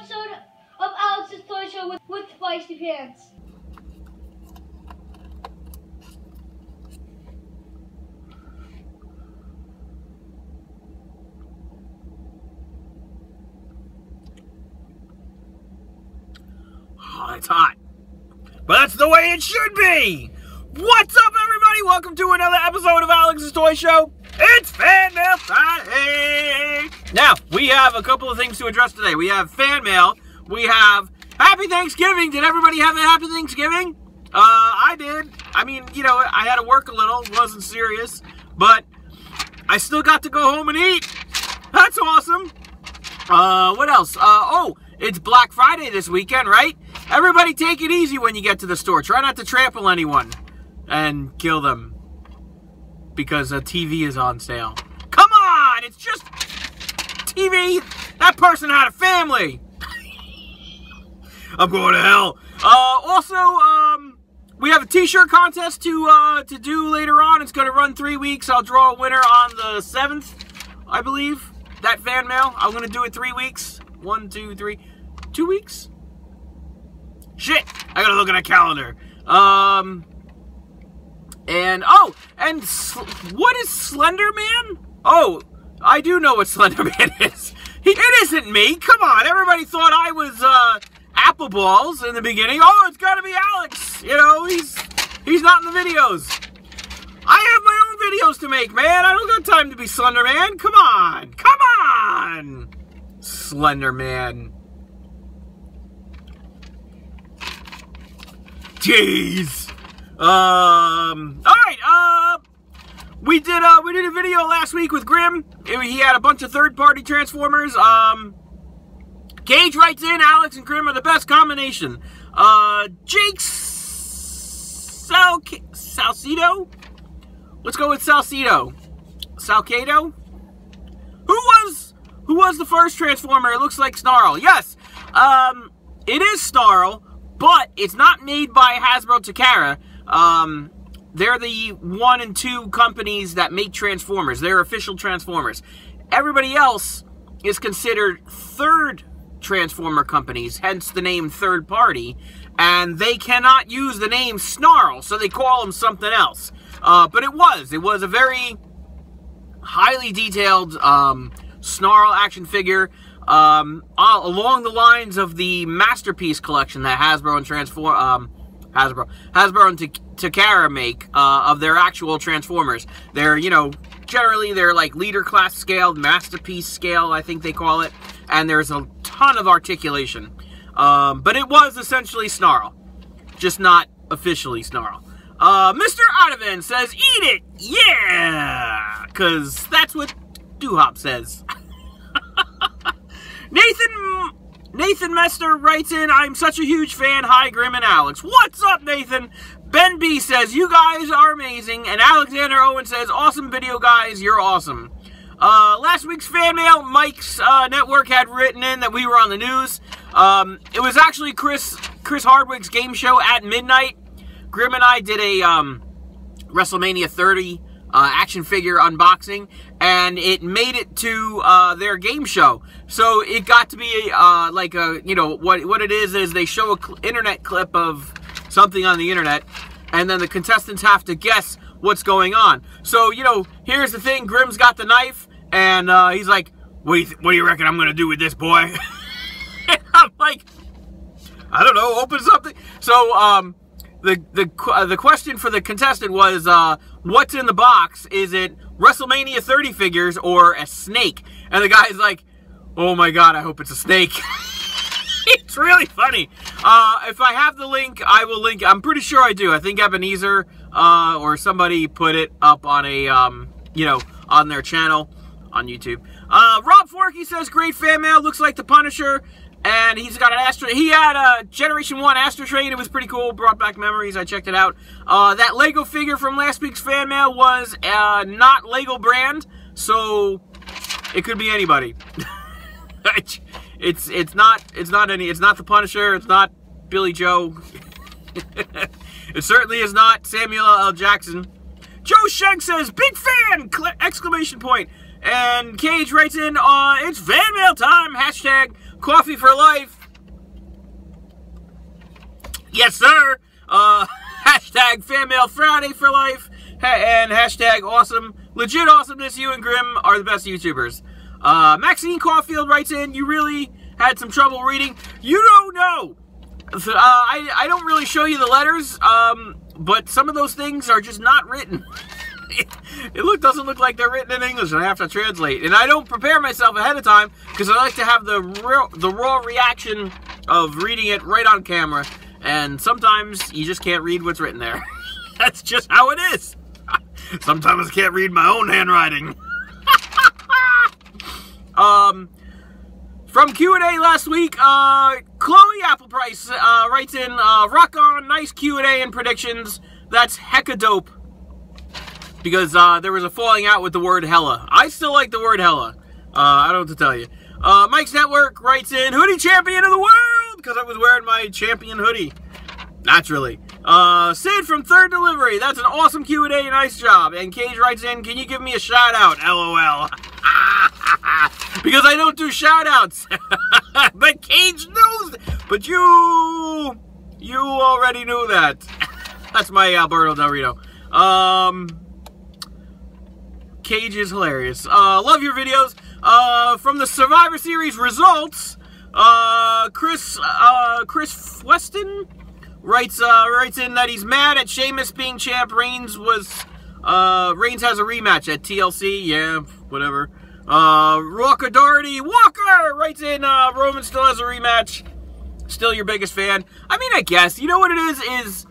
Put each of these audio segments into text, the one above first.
episode of Alex's Toy Show with Feisty Pants. Oh, it's hot. But that's the way it should be! What's up, everybody? Welcome to another episode of Alex's Toy Show. It's Fan Mail Friday! Now, we have a couple of things to address today. We have fan mail. We have Happy Thanksgiving. Did everybody have a Happy Thanksgiving? I did. I mean, you know, I had to work a little. It wasn't serious. But I still got to go home and eat. That's awesome. What else? Oh, it's Black Friday this weekend, right? Everybody take it easy when you get to the store. Try not to trample anyone and kill them because a TV is on sale. Come on! It's just TV. That person had a family. I'm going to hell. Also, we have a t-shirt contest to do later on. It's going to run 3 weeks. I'll draw a winner on the 7th, I believe. That fan mail. I'm going to do it 3 weeks. 1, 2, 3. 2 weeks? Shit! I gotta look at a calendar. What is Slender Man? Oh, I do know what Slender Man is. It isn't me. Come on, everybody thought I was, Apple Balls in the beginning. Oh, it's gotta be Alex. You know, he's not in the videos. I have my own videos to make, man. I don't got time to be Slender Man. Come on. Come on! Slender Man. Jeez. Alright, we did a video last week with Grim. He had a bunch of third-party Transformers. Cage writes in, Alex and Grim are the best combination. Jake Salcedo? Let's go with Salcedo. Salcedo? Who was the first Transformer? It looks like Snarl. Yes. It is Snarl. But it's not made by Hasbro Takara. They're the 1 and 2 companies that make Transformers. They're official Transformers. Everybody else is considered third Transformer companies, hence the name third party. And they cannot use the name Snarl, so they call them something else. But it was a very highly detailed Snarl action figure. Along the lines of the Masterpiece collection that Hasbro and Hasbro and Takara make of their actual Transformers. They're, you know, generally they're like leader class scale, Masterpiece scale, I think they call it, and there's a ton of articulation. But it was essentially Snarl, just not officially Snarl. Mr. Odovan says, "Eat it, yeah," because that's what Doo-Hop says. Nathan Mester writes in, "I'm such a huge fan. Hi, Grim and Alex." What's up, Nathan? Ben B says, "You guys are amazing." And Alexander Owen says, "Awesome video, guys. You're awesome." Last week's fan mail, Mike's network had written in that we were on the news. It was actually Chris Hardwick's game show at midnight. Grim and I did a WrestleMania 30 action figure unboxing, and it made it to their game show. So it got to be like a, you know, what it is they show a internet clip of something on the internet, and then the contestants have to guess what's going on. So, you know, here's the thing, Grim's got the knife, and he's like, what do you reckon I'm gonna do with this, boy? And I'm like, I don't know, open something. So the question for the contestant was, what's in the box? Is it WrestleMania 30 figures or a snake? And the guy's like, oh my god, I hope it's a snake. It's really funny. If I have the link, I will link. I'm pretty sure I do. I think Ebenezer or somebody put it up on a, you know, on their channel on YouTube. Rob Forkey says, "Great fan mail. Looks like the Punisher." And he's got an Astro. He had a Generation 1 Astro Train. It was pretty cool. Brought back memories. I checked it out. That Lego figure from last week's fan mail was not Lego brand, so it could be anybody. It's not the Punisher. It's not Billy Joe. It certainly is not Samuel L. Jackson. Joe Shank says, "Big fan!" Exclamation point. And Cage writes in, "It's fan mail time. Hashtag Coffee for life. Yes, sir. Hashtag Fan Mail Friday for life. And hashtag awesome. Legit awesomeness. You and Grim are the best YouTubers. Maxine Caulfield writes in, you really had some trouble reading. You don't know. I don't really show you the letters, but some of those things are just not written. It doesn't look like they're written in English, and I have to translate. And I don't prepare myself ahead of time, because I like to have the raw reaction of reading it right on camera. And sometimes you just can't read what's written there. That's just how it is. Sometimes I can't read my own handwriting. From Q&A last week, Chloe Appleprice writes in, rock on, nice Q&A and predictions. That's hecka dope. Because there was a falling out with the word hella. I still like the word hella. I don't know what to tell you. Mike's Network writes in, hoodie champion of the world! Because I was wearing my champion hoodie. Naturally. Sid from Third Delivery, that's an awesome Q&A, nice job. And Cage writes in, can you give me a shout out? LOL. Because I don't do shout outs. But Cage knows. But you already knew that. That's my Alberto Del Rio. Cage is hilarious. Love your videos. From the Survivor Series results, Chris Weston writes in that he's mad at Sheamus being champ. Reigns has a rematch at TLC. Yeah, whatever. Walker Doherty Walker writes in, Roman still has a rematch. Still your biggest fan. I mean, I guess. You know what it is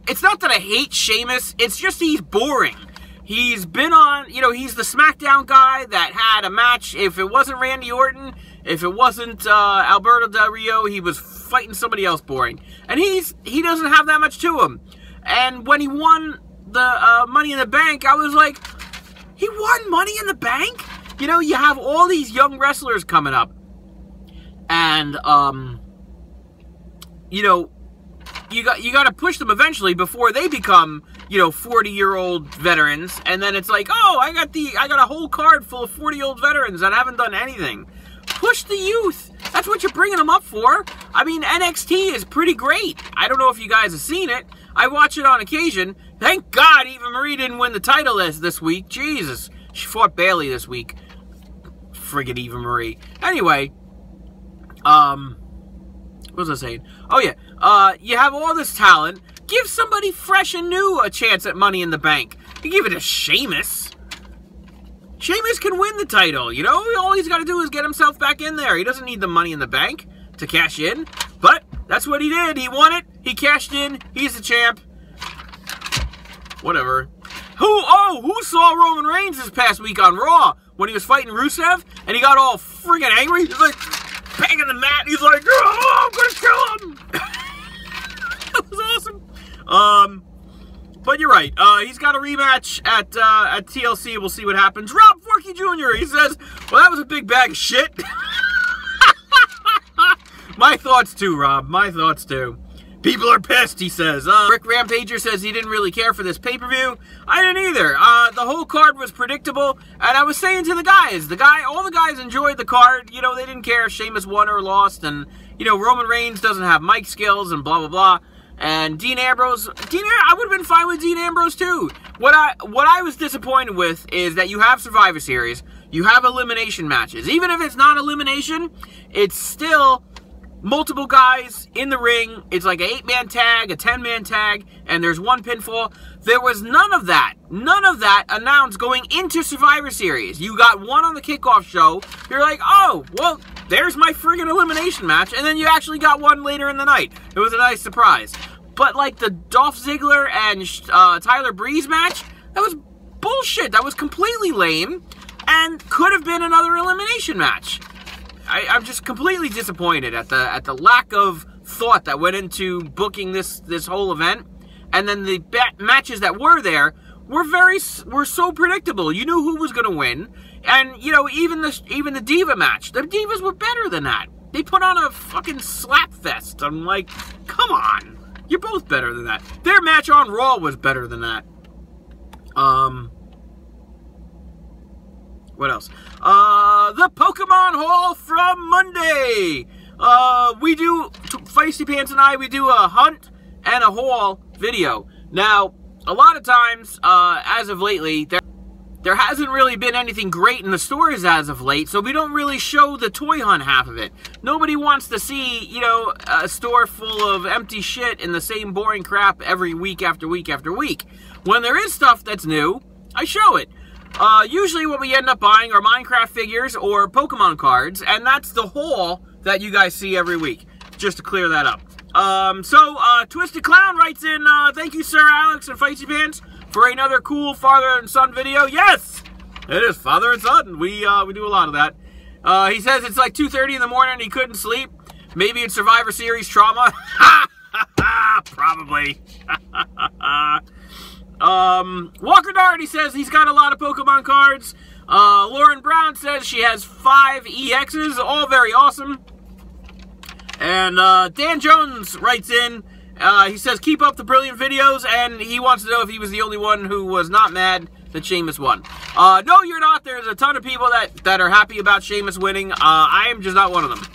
it's not that I hate Sheamus. It's just he's boring. He's been on, he's the SmackDown guy that had a match. If it wasn't Randy Orton, if it wasn't Alberto Del Rio, he was fighting somebody else boring. And he doesn't have that much to him. And when he won the Money in the Bank, I was like, he won Money in the Bank? You have all these young wrestlers coming up. And, you got to push them eventually before they become, 40-year-old veterans. And then it's like, oh, I got a whole card full of 40-year-old veterans that haven't done anything. Push the youth. That's what you're bringing them up for. I mean, NXT is pretty great. I don't know if you guys have seen it. I watch it on occasion. Thank God Eva Marie didn't win the title this week. Jesus. She fought Bayley this week. Friggin' Eva Marie. Anyway, what was I saying? Oh, yeah. You have all this talent. Give somebody fresh and new a chance at Money in the Bank. You give it to Sheamus. Sheamus can win the title, All he's got to do is get himself back in there. He doesn't need the Money in the Bank to cash in. But that's what he did. He won it. He cashed in. He's the champ. Whatever. Who saw Roman Reigns this past week on Raw when he was fighting Rusev? And he got all friggin' angry? He's like banging the mat. He's like, oh, I'm gonna kill him. That was awesome. But you're right. He's got a rematch at TLC. We'll see what happens. Rob Forkey Jr. He says, well, that was a big bag of shit. My thoughts too, Rob. My thoughts too. People are pissed, he says. Rick Rampager says he didn't really care for this pay-per-view. I didn't either. The whole card was predictable. And I was saying to the guys, all the guys enjoyed the card. They didn't care if Sheamus won or lost. And, Roman Reigns doesn't have mic skills and blah, blah, blah. And Dean Ambrose, I would have been fine with Dean Ambrose too. What I was disappointed with is that you have Survivor Series, you have elimination matches. Even if it's not elimination, it's still multiple guys in the ring. It's like an 8-man tag, a 10-man tag, and there's one pinfall. There was none of that announced going into Survivor Series. You got one on the kickoff show. You're like, oh, well, there's my friggin' elimination match. And then you actually got one later in the night. It was a nice surprise. But like the Dolph Ziggler and Tyler Breeze match, that was bullshit. That was completely lame and could have been another elimination match. I'm just completely disappointed at the lack of thought that went into booking this whole event. And then the matches that were there were so predictable. You knew who was going to win. And, even the Diva match, the Divas were better than that. They put on a fucking slap fest. I'm like, come on. You're both better than that. Their match on Raw was better than that. What else? The Pokemon haul from Monday. We do, Feisty Pants and I, we do a hunt and a haul video. Now, a lot of times, as of lately, there hasn't really been anything great in the stores as of late, so we don't really show the toy hunt half of it. Nobody wants to see, you know, a store full of empty shit and the same boring crap every week after week after week. When there is stuff that's new, I show it. Usually what we end up buying are Minecraft figures or Pokemon cards, and that's the haul that you guys see every week, just to clear that up. Twisted Clown writes in, thank you, Sir Alex and Feisty Pants, for another cool father and son video. Yes, it is father and son. We do a lot of that. He says it's like 2:30 in the morning and he couldn't sleep. Maybe it's Survivor Series trauma. Probably. Walker Doherty says he's got a lot of Pokemon cards. Lauren Brown says she has 5 EXs, all very awesome. And Dan Jones writes in, he says, keep up the brilliant videos, and he wants to know if he was the only one who was not mad that Sheamus won. No, you're not. There's a ton of people that are happy about Sheamus winning. I am just not one of them.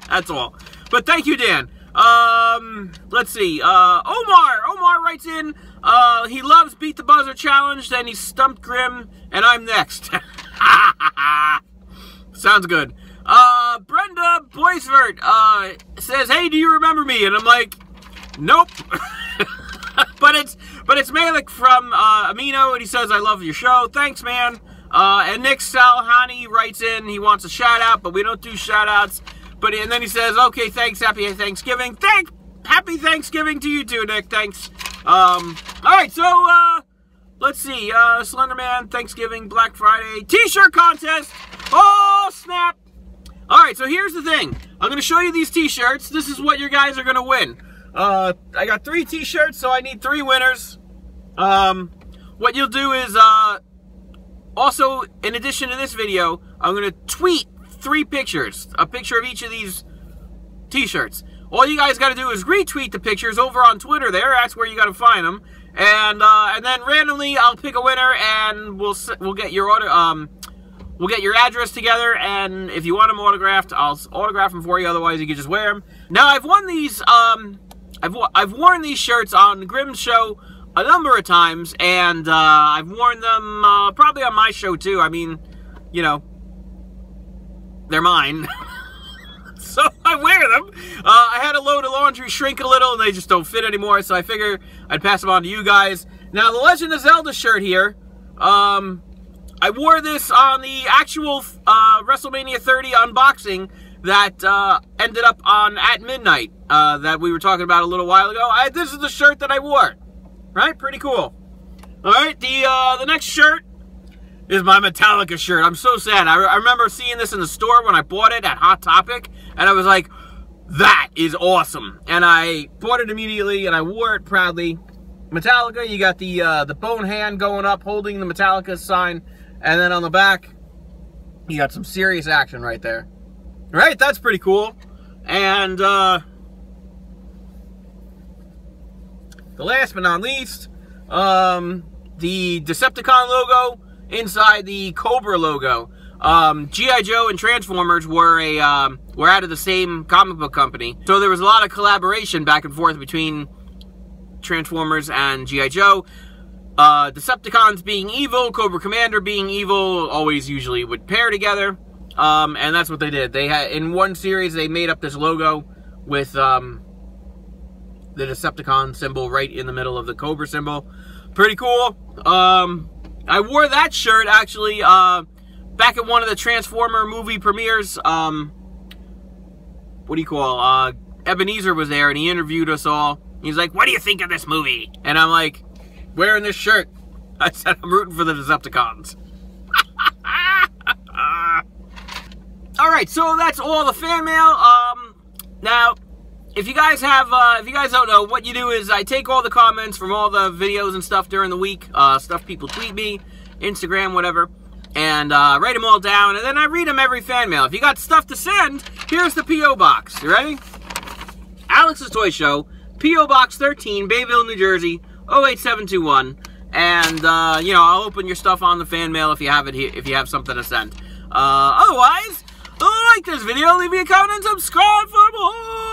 That's all. But thank you, Dan. Let's see. Omar writes in, he loves Beat the Buzzer Challenge, then he stumped Grim, and I'm next. Sounds good. Brenda Boisvert, says, hey, do you remember me? And I'm like, nope. but it's Malik from, Amino, and he says, I love your show. Thanks, man. And Nick Salhani writes in, he wants a shout out, but we don't do shout outs. And then he says, okay, thanks, happy Thanksgiving. Happy Thanksgiving to you too, Nick, thanks. Alright, so, let's see, Slenderman, Thanksgiving, Black Friday, t-shirt contest. Oh, snap. Alright, so here's the thing. I'm going to show you these t-shirts. This is what your guys are going to win. I got 3 t-shirts, so I need 3 winners. What you'll do is, also, in addition to this video, I'm going to tweet 3 pictures. A picture of each of these t-shirts. All you guys got to do is retweet the pictures over on Twitter there. That's where you got to find them. And then randomly, I'll pick a winner, and we'll get your order, we'll get your address together, and if you want them autographed, I'll autograph them for you. Otherwise, you can just wear them. Now, I've won these. I've worn these shirts on Grimm's show a number of times, and I've worn them probably on my show too. I mean, you know, they're mine, so I wear them. I had a load of laundry shrink a little, and they just don't fit anymore. So I figure I'd pass them on to you guys. Now, the Legend of Zelda shirt here. I wore this on the actual WrestleMania 30 unboxing that ended up on At Midnight that we were talking about a little while ago. This is the shirt that I wore. Right? Pretty cool. Alright, the next shirt is my Metallica shirt. I'm so sad. I remember seeing this in the store when I bought it at Hot Topic, and I was like, that is awesome. And I bought it immediately, and I wore it proudly. Metallica, you got the bone hand going up, holding the Metallica sign. And then on the back, you got some serious action right there. Right? That's pretty cool. And, the last but not least, the Decepticon logo inside the Cobra logo. G.I. Joe and Transformers were out of the same comic book company. So there was a lot of collaboration back and forth between Transformers and G.I. Joe. Decepticons being evil, Cobra Commander being evil, always usually would pair together, and that's what they did. They had, in one series, they made up this logo with the Decepticon symbol right in the middle of the Cobra symbol. Pretty cool. I wore that shirt, actually, back at one of the Transformer movie premieres. What do you call, Ebenezer was there, and he interviewed us all. He's like, what do you think of this movie? And I'm like, wearing this shirt. I said I'm rooting for the Decepticons. Alright, so that's all the fan mail. Now, if you guys don't know, what you do is I take all the comments from all the videos and stuff during the week, stuff people tweet me, Instagram, whatever, and write them all down, and then I read them every fan mail. If you got stuff to send, here's the P.O. Box. You ready? Alex's Toy Show, P.O. Box 13, Bayville, New Jersey, 08721. And, you know, I'll open your stuff on the fan mail if you have it here, if you have something to send. Otherwise, like this video, leave me a comment, and subscribe for more.